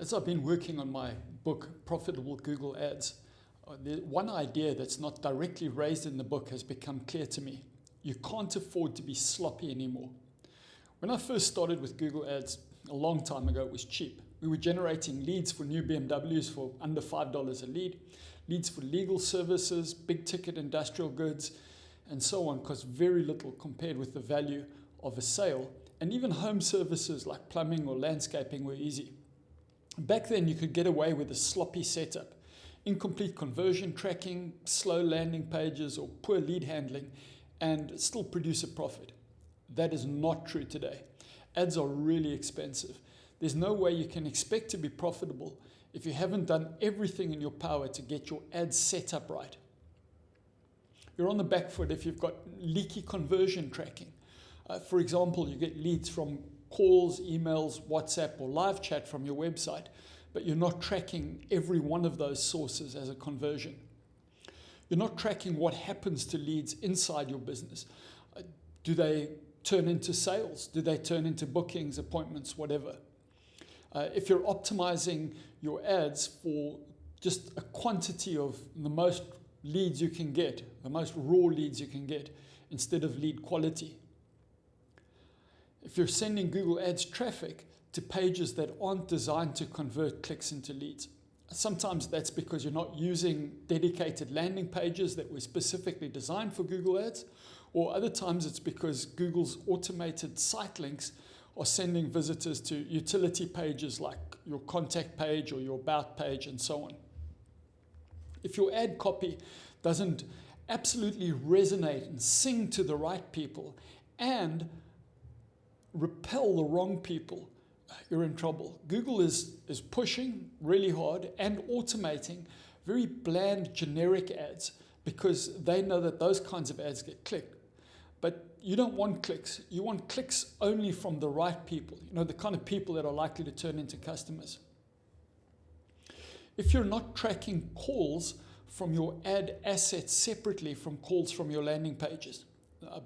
As I've been working on my book, Profitable Google Ads, the one idea that's not directly raised in the book has become clear to me. You can't afford to be sloppy anymore. When I first started with Google Ads a long time ago, it was cheap. We were generating leads for new BMWs for under $5 a lead, leads for legal services, big ticket industrial goods, and so on, cost very little compared with the value of a sale. And even home services like plumbing or landscaping were easy. Back then, you could get away with a sloppy setup, incomplete conversion tracking, slow landing pages, or poor lead handling, and still produce a profit. That is not true today. Ads are really expensive. There's no way you can expect to be profitable if you haven't done everything in your power to get your ads set up right. You're on the back foot if you've got leaky conversion tracking. For example, you get leads from calls, emails, WhatsApp, or live chat from your website, but you're not tracking every one of those sources as a conversion. You're not tracking what happens to leads inside your business. Do they turn into sales? Do they turn into bookings, appointments, whatever? If you're optimizing your ads for just a quantity of the most leads you can get, the most raw leads you can get, instead of lead quality. If you're sending Google Ads traffic to pages that aren't designed to convert clicks into leads, sometimes that's because you're not using dedicated landing pages that were specifically designed for Google Ads, or other times it's because Google's automated site links are sending visitors to utility pages like your contact page or your about page and so on. If your ad copy doesn't absolutely resonate and sing to the right people and repel the wrong people, you're in trouble. Google is pushing really hard and automating very bland, generic ads because they know that those kinds of ads get clicked. But you don't want clicks. You want clicks only from the right people, the kind of people that are likely to turn into customers. If you're not tracking calls from your ad assets separately from calls from your landing pages,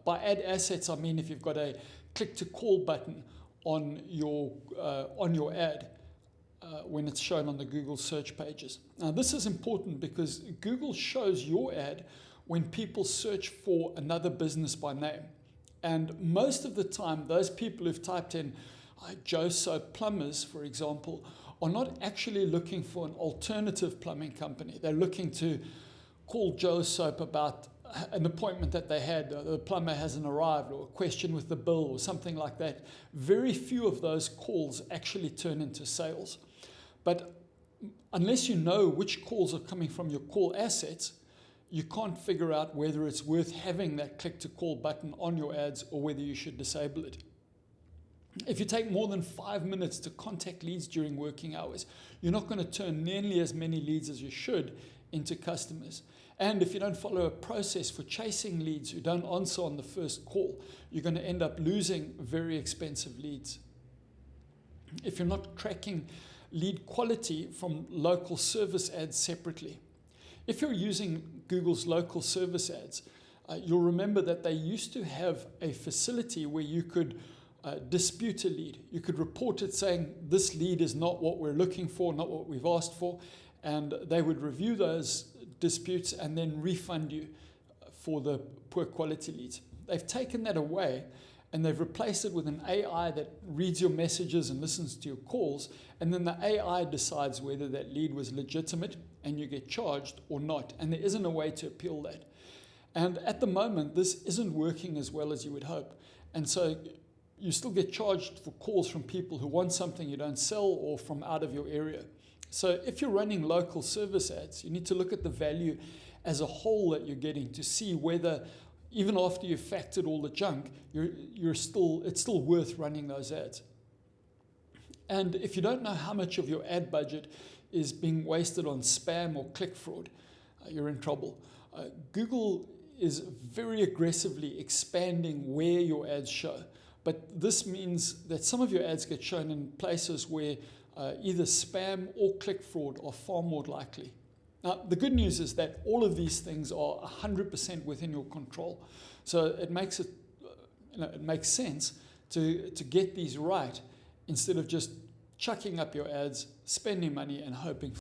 by ad assets, I mean if you've got a click to call button on your ad when it's shown on the Google search pages. Now this is important because Google shows your ad when people search for another business by name. And most of the time, those people who've typed in Joe Soap Plumbers, for example, are not actually looking for an alternative plumbing company. They're looking to call Joe Soap about an appointment that they had, the plumber hasn't arrived, or a question with the bill, or something like that. Very few of those calls actually turn into sales. But unless you know which calls are coming from your call assets, you can't figure out whether it's worth having that click to call button on your ads or whether you should disable it. If you take more than 5 minutes to contact leads during working hours, you're not going to turn nearly as many leads as you should into customers. And if you don't follow a process for chasing leads who don't answer on the first call, you're going to end up losing very expensive leads. If you're not tracking lead quality from local service ads separately. If you're using Google's local service ads, you'll remember that they used to have a facility where you could dispute a lead. You could report it saying, this lead is not what we're looking for, not what we've asked for, and they would review those disputes and then refund you for the poor quality leads. They've taken that away and they've replaced it with an AI that reads your messages and listens to your calls, and then the AI decides whether that lead was legitimate and you get charged or not, and there isn't a way to appeal that. And at the moment, this isn't working as well as you would hope, and so you still get charged for calls from people who want something you don't sell or from out of your area. So if you're running local service ads, you need to look at the value as a whole that you're getting to see whether, even after you've factored all the junk, it's still worth running those ads. And if you don't know how much of your ad budget is being wasted on spam or click fraud, you're in trouble. Google is very aggressively expanding where your ads show. But this means that some of your ads get shown in places where either spam or click fraud are far more likely. Now, the good news is that all of these things are 100% within your control. So it makes sense to get these right instead of just chucking up your ads, spending money and hoping